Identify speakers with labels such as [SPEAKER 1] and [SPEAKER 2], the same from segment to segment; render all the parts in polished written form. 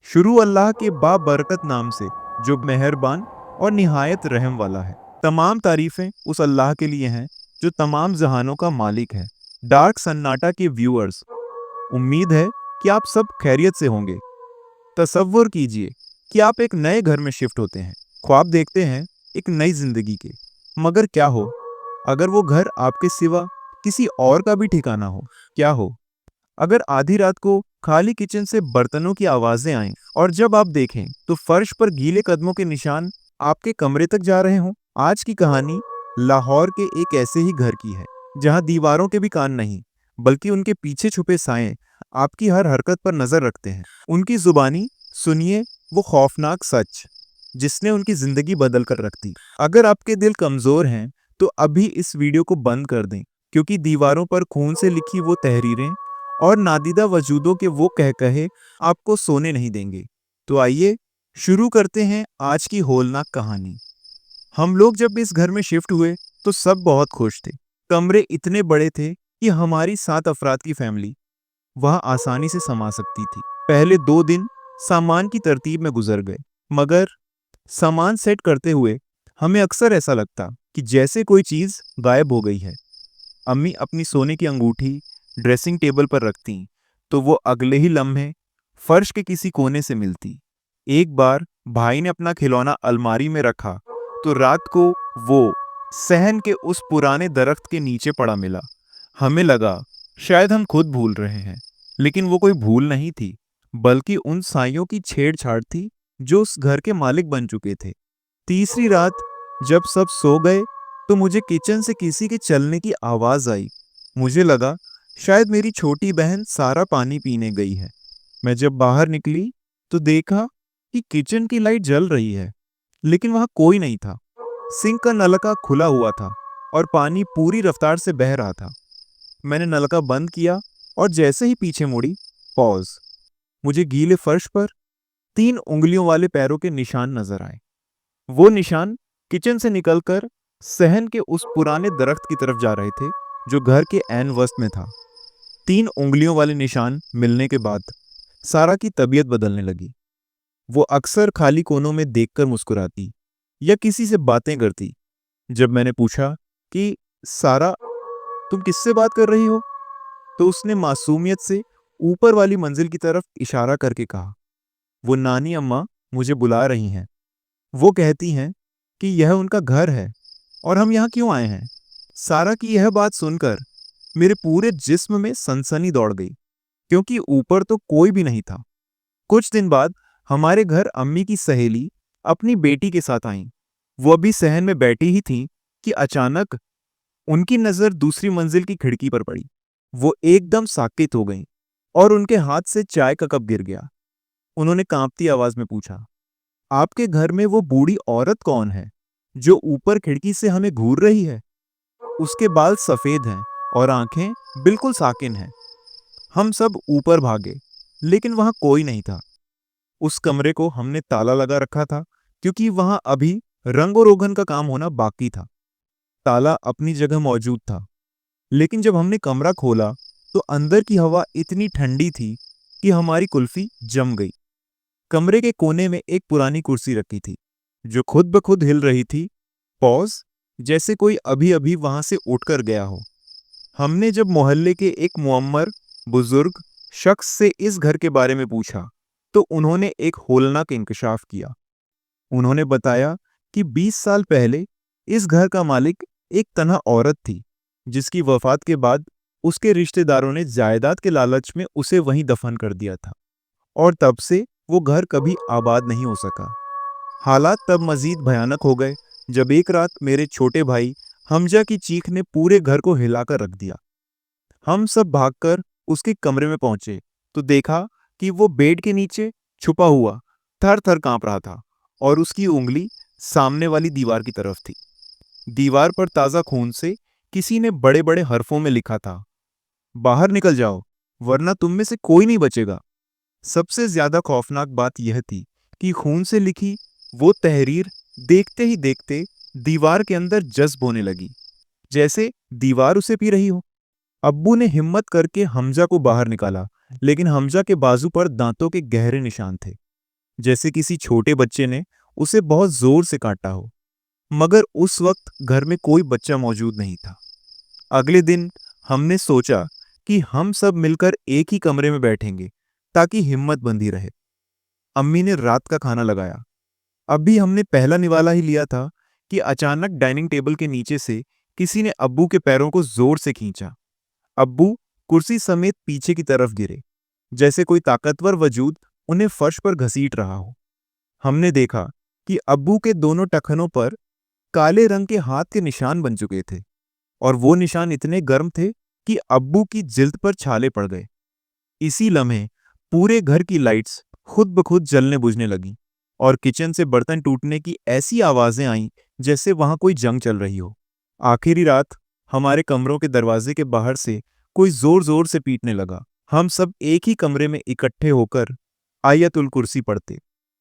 [SPEAKER 1] शुरू अल्लाह के बाबरकत नाम से, जो मेहरबान और निहायत रहम वाला है। तमाम तारीफें उस अल्लाह के लिए हैं जो तमाम जहानों का मालिक है। डार्क सन्नाटा के व्यूअर्स, उम्मीद है कि आप सब खैरियत से होंगे। तसव्वुर कीजिए कि आप एक नए घर में शिफ्ट होते हैं, ख्वाब देखते हैं एक नई जिंदगी के। मगर क्या हो अगर वो घर आपके सिवा किसी और का भी ठिकाना हो? क्या हो अगर आधी रात को खाली किचन से बर्तनों की आवाजें आएं और जब आप देखें तो फर्श पर गीले कदमों के निशान आपके कमरे तक जा रहे हों? आज की कहानी लाहौर के एक ऐसे ही घर की है जहां दीवारों के भी कान नहीं, बल्कि उनके पीछे छुपे साए आपकी हर हरकत पर नजर रखते हैं। उनकी जुबानी सुनिए, वो खौफनाक सच जिसने उनकी जिंदगी बदल कर रख दी। अगर आपके दिल कमजोर हैं तो अभी इस वीडियो को बंद कर दें, क्योंकि दीवारों पर खून से लिखी वो तहरीरें और नादीदा वजूदों के वो कहे आपको सोने नहीं देंगे। तो आइए शुरू करते हैं आज की होलनाक कहानी। हम लोग जब इस घर में शिफ्ट हुए तो सब बहुत खुश थे। कमरे इतने बड़े थे कि हमारी 7 अफराद की फैमिली वहां आसानी से समा सकती थी। पहले 2 दिन सामान की तरतीब में गुजर गए, मगर सामान सेट करते हुए हमें अक्सर ऐसा लगता कि जैसे कोई चीज गायब हो गई है। अम्मी अपनी सोने की अंगूठी ड्रेसिंग टेबल पर रखती, तो वो अगले ही लम्हे फर्श के किसी कोने से मिलती। एक बार भाई ने अपना खिलौना अलमारी में रखा तो रात को वो सहन के उस पुराने दरख्त के नीचे पड़ा मिला। हमें लगा शायद हम खुद भूल रहे हैं, लेकिन वो कोई भूल नहीं थी, बल्कि उन साइयों की छेड़छाड़ थी जो उस घर के मालिक बन चुके थे। तीसरी रात जब सब सो गए तो मुझे किचन से किसी के चलने की आवाज आई। मुझे लगा शायद मेरी छोटी बहन सारा पानी पीने गई है। मैं जब बाहर निकली तो देखा कि किचन की लाइट जल रही है, लेकिन वहां कोई नहीं था। सिंक का नलका खुला हुआ था और पानी पूरी रफ्तार से बह रहा था। मैंने नलका बंद किया और जैसे ही पीछे मुड़ी, पॉज, मुझे गीले फर्श पर 3 उंगलियों वाले पैरों के निशान नजर आए। वो निशान किचन से निकलकर सहन के उस पुराने दरख्त की तरफ जा रहे थे जो घर के ऐन वस्त में था। 3 उंगलियों वाले निशान मिलने के बाद सारा की तबीयत बदलने लगी। वो अक्सर खाली कोनों में देखकर मुस्कुराती या किसी से बातें करती। जब मैंने पूछा कि सारा, तुम किससे बात कर रही हो, तो उसने मासूमियत से ऊपर वाली मंजिल की तरफ इशारा करके कहा, वो नानी अम्मा मुझे बुला रही हैं। वो कहती हैं कि यह उनका घर है और हम यहाँ क्यों आए हैं। सारा की यह बात सुनकर मेरे पूरे जिस्म में सनसनी दौड़ गई, क्योंकि ऊपर तो कोई भी नहीं था। कुछ दिन बाद हमारे घर अम्मी की सहेली अपनी बेटी के साथ आईं। वो अभी सहन में बैठी ही थी कि अचानक उनकी नजर दूसरी मंजिल की खिड़की पर पड़ी। वो एकदम साकित हो गईं और उनके हाथ से चाय का कप गिर गया। उन्होंने कांपती आवाज में पूछा, आपके घर में वो बूढ़ी औरत कौन है जो ऊपर खिड़की से हमें घूर रही है? उसके बाल सफेद हैं और आंखें बिल्कुल साकिन हैं। हम सब ऊपर भागे, लेकिन वहां कोई नहीं था। उस कमरे को हमने ताला लगा रखा था, क्योंकि वहां अभी रंगो रोगन का काम होना बाकी था। ताला अपनी जगह मौजूद था, लेकिन जब हमने कमरा खोला तो अंदर की हवा इतनी ठंडी थी कि हमारी कुल्फी जम गई। कमरे के कोने में एक पुरानी कुर्सी रखी थी जो खुद ब खुद हिल रही थी। पॉज, जैसे कोई अभी अभी वहां से उठकर गया हो। हमने जब मोहल्ले के एक मुअम्मर बुजुर्ग शख्स से इस घर के बारे में पूछा तो उन्होंने एक होलनाक इंकशाफ किया। उन्होंने बताया कि 20 साल पहले इस घर का मालिक एक तन्हा औरत थी, जिसकी वफात के बाद उसके रिश्तेदारों ने जायदाद के लालच में उसे वहीं दफन कर दिया था, और तब से वो घर कभी आबाद नहीं हो सका। हालात तब मजीद भयानक हो गए जब एक रात मेरे छोटे भाई हमजा की चीख ने पूरे घर को हिलाकर रख दिया। हम सब भागकर उसके कमरे में पहुंचे तो देखा कि वो बेड के नीचे छुपा हुआ थर थर कांप रहा था और उसकी उंगली सामने वाली दीवार की तरफ थी। दीवार पर ताजा खून से किसी ने बड़े बड़े हरफों में लिखा था, बाहर निकल जाओ वरना तुम में से कोई नहीं बचेगा। सबसे ज्यादा खौफनाक बात यह थी कि खून से लिखी वो तहरीर देखते ही देखते दीवार के अंदर जज्ब होने लगी, जैसे दीवार उसे पी रही हो। अब्बू ने हिम्मत करके हमजा को बाहर निकाला, लेकिन हमजा के बाजू पर दांतों के गहरे निशान थे। जैसे किसी छोटे बच्चे ने उसे बहुत जोर से काटा हो। मगर उस वक्त घर में कोई बच्चा मौजूद नहीं था। अगले दिन हमने सोचा कि हम सब मिलकर एक ही कमरे में बैठेंगे ताकि हिम्मत बंधी रहे। अम्मी ने रात का खाना लगाया। अभी हमने पहला निवाला ही लिया था कि अचानक डाइनिंग टेबल के नीचे से किसी ने अब्बू के पैरों को जोर से खींचा। अब्बू कुर्सी समेत पीछे की तरफ गिरे, जैसे कोई ताकतवर वजूद उन्हें फर्श पर घसीट रहा हो। हमने देखा कि अब्बू के दोनों टखनों पर काले रंग के हाथ के निशान बन चुके थे, और वो निशान इतने गर्म थे कि अब्बू की जिल्द पर छाले पड़ गए। इसी लम्हे पूरे घर की लाइट्स खुद ब खुद जलने बुझने लगीं और किचन से बर्तन टूटने की ऐसी आवाजें आईं जैसे वहां कोई जंग चल रही हो। आखिरी रात हमारे कमरों के दरवाजे के बाहर से कोई जोर जोर से पीटने लगा। हम सब एक ही कमरे में इकट्ठे होकर आयतुल कुर्सी पढ़ते,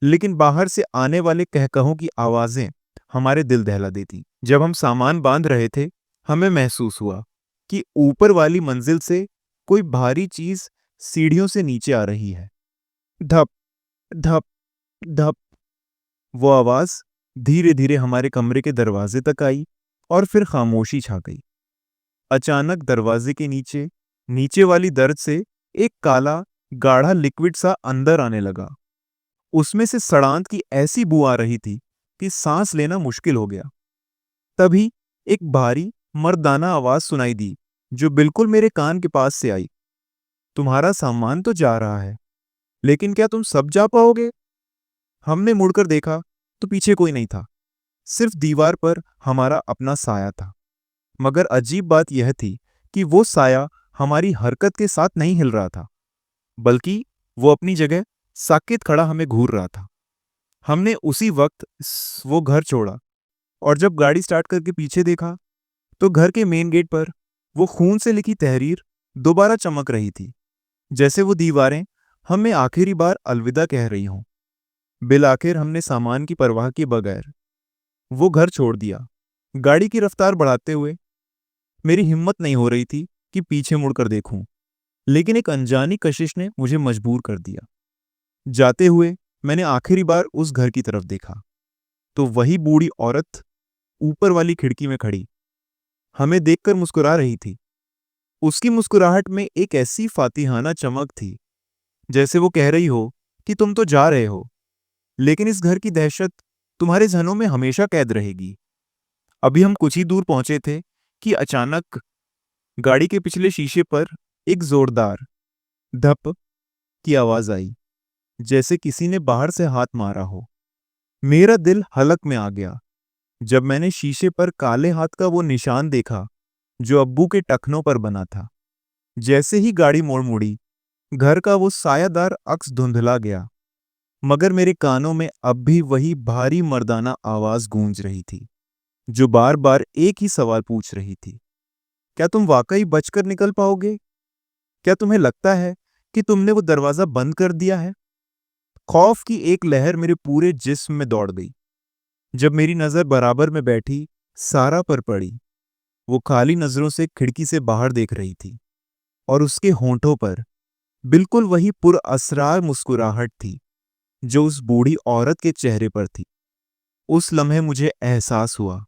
[SPEAKER 1] लेकिन बाहर से आने वाले कहकहों की आवाजें हमारे दिल दहला देती। जब हम सामान बांध रहे थे, हमें महसूस हुआ कि ऊपर वाली मंजिल से कोई भारी चीज सीढ़ियों से नीचे आ रही है। धप धप धप। वो आवाज धीरे धीरे हमारे कमरे के दरवाजे तक आई और फिर खामोशी छा गई। अचानक दरवाजे के नीचे नीचे वाली दर्ज से एक काला गाढ़ा लिक्विड सा अंदर आने लगा। उसमें से सड़ांत की ऐसी बू आ रही थी कि सांस लेना मुश्किल हो गया। तभी एक भारी मर्दाना आवाज सुनाई दी जो बिल्कुल मेरे कान के पास से आई। तुम्हारा सामान तो जा रहा है, लेकिन क्या तुम सब जा पाओगे? हमने मुड़कर देखा तो पीछे कोई नहीं था, सिर्फ दीवार पर हमारा अपना साया था। मगर अजीब बात यह थी कि वो साया हमारी हरकत के साथ नहीं हिल रहा था, बल्कि वो अपनी जगह साकेत खड़ा हमें घूर रहा था। हमने उसी वक्त वो घर छोड़ा और जब गाड़ी स्टार्ट करके पीछे देखा तो घर के मेन गेट पर वो खून से लिखी तहरीर दोबारा चमक रही थी, जैसे वो दीवारें हमें आखिरी बार अलविदा कह रही हों। बिल आखिर हमने सामान की परवाह किए बगैर वो घर छोड़ दिया, गाड़ी की रफ्तार बढ़ाते हुए। मेरी हिम्मत नहीं हो रही थी कि पीछे मुड़कर देखूं, लेकिन एक अनजानी कशिश ने मुझे मजबूर कर दिया। जाते हुए मैंने आखिरी बार उस घर की तरफ देखा तो वही बूढ़ी औरत ऊपर वाली खिड़की में खड़ी हमें देखकर मुस्कुरा रही थी। उसकी मुस्कुराहट में एक ऐसी फातिहाना चमक थी, जैसे वो कह रही हो कि तुम तो जा रहे हो, लेकिन इस घर की दहशत तुम्हारे जहनों में हमेशा कैद रहेगी। अभी हम कुछ ही दूर पहुंचे थे कि अचानक गाड़ी के पिछले शीशे पर एक जोरदार धप की आवाज आई, जैसे किसी ने बाहर से हाथ मारा हो। मेरा दिल हलक में आ गया जब मैंने शीशे पर काले हाथ का वो निशान देखा जो अब्बू के टखनों पर बना था। जैसे ही गाड़ी मोड़ मुड़ी, घर का वो सायादार अक्स धुंधला गया, मगर मेरे कानों में अब भी वही भारी मर्दाना आवाज गूंज रही थी, जो बार बार एक ही सवाल पूछ रही थी, क्या तुम वाकई बचकर निकल पाओगे? क्या तुम्हें लगता है कि तुमने वो दरवाजा बंद कर दिया है? खौफ की एक लहर मेरे पूरे जिस्म में दौड़ गई जब मेरी नजर बराबर में बैठी सारा पर पड़ी। वो खाली नजरों से खिड़की से बाहर देख रही थी और उसके होंठों पर बिल्कुल वही पुरअसरार मुस्कुराहट थी जो उस बूढ़ी औरत के चेहरे पर थी। उस लम्हे मुझे एहसास हुआ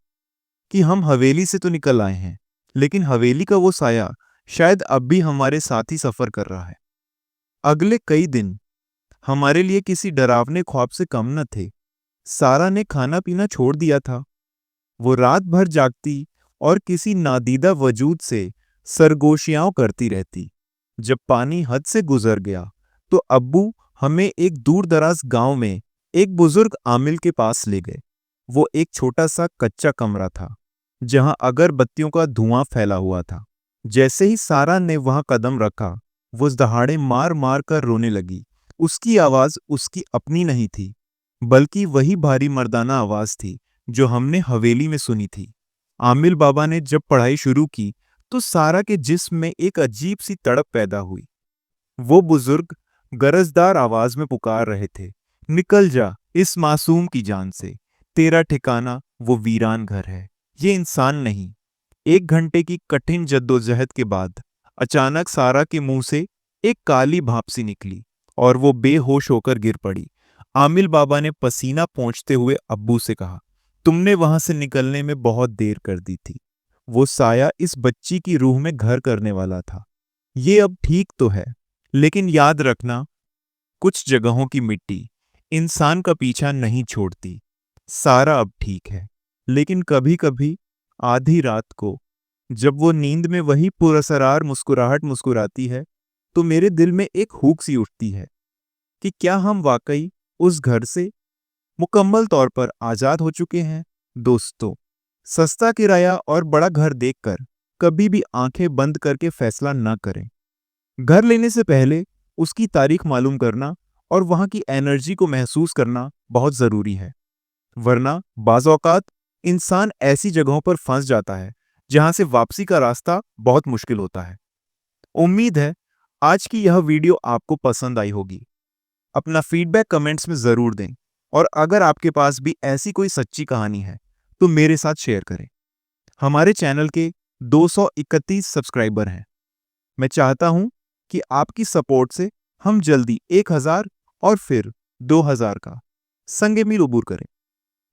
[SPEAKER 1] कि हम हवेली से तो निकल आए हैं, लेकिन हवेली का वो साया शायद अब भी हमारे साथ ही सफर कर रहा है। अगले कई दिन हमारे लिए किसी डरावने ख्वाब से कम न थे। सारा ने खाना पीना छोड़ दिया था। वो रात भर जागती और किसी नादीदा वजूद से सरगोशियां करती रहती। जब पानी हद से गुजर गया तो अब्बू हमें एक दूर दराज गांव में एक बुजुर्ग आमिल के पास ले गए। वो एक छोटा सा कच्चा कमरा था जहां अगरबत्तियों का धुआं फैला हुआ था। जैसे ही सारा ने वहां कदम रखा, वो दहाड़े मार मार कर रोने लगी। उसकी आवाज उसकी अपनी नहीं थी, बल्कि वही भारी मर्दाना आवाज थी जो हमने हवेली में सुनी थी। आमिल बाबा ने जब पढ़ाई शुरू की तो सारा के जिस्म में एक अजीब सी तड़प पैदा हुई। वो बुजुर्ग गरजदार आवाज में पुकार रहे थे, निकल जा इस मासूम की जान से, तेरा ठिकाना वो वीरान घर है, ये इंसान नहीं। 1 घंटे की कठिन जद्दोजहद के बाद अचानक सारा के मुंह से एक काली भाप सी निकली और वो बेहोश होकर गिर पड़ी। आमिल बाबा ने पसीना पोंछते हुए अब्बू से कहा, तुमने वहां से निकलने में बहुत देर कर दी थी। वो साया इस बच्ची की रूह में घर करने वाला था। ये अब ठीक तो है, लेकिन याद रखना, कुछ जगहों की मिट्टी इंसान का पीछा नहीं छोड़ती। सारा अब ठीक है, लेकिन कभी कभी आधी रात को जब वो नींद में वही पुरअसरार मुस्कुराहट मुस्कुराती है, तो मेरे दिल में एक हुक सी उठती है कि क्या हम वाकई उस घर से मुकम्मल तौर पर आजाद हो चुके हैं। दोस्तों, सस्ता किराया और बड़ा घर देखकर कभी भी आंखें बंद करके फैसला ना करें। घर लेने से पहले उसकी तारीख मालूम करना और वहां की एनर्जी को महसूस करना बहुत जरूरी है, वरना बाज़ औक़ात इंसान ऐसी जगहों पर फंस जाता है जहां से वापसी का रास्ता बहुत मुश्किल होता है। उम्मीद है आज की यह वीडियो आपको पसंद आई होगी। अपना फीडबैक कमेंट्स में ज़रूर दें, और अगर आपके पास भी ऐसी कोई सच्ची कहानी है तो मेरे साथ शेयर करें। हमारे चैनल के 231 सब्सक्राइबर हैं। मैं चाहता हूं कि आपकी सपोर्ट से हम जल्दी 1000 और फिर 2000 का संगे मील अबूर करें।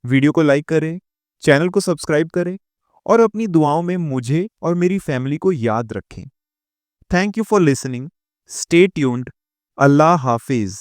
[SPEAKER 1] वीडियो को लाइक करें, चैनल को सब्सक्राइब करें और अपनी दुआओं में मुझे और मेरी फैमिली को याद रखें। Thank you for listening. Stay tuned. Allah Hafiz.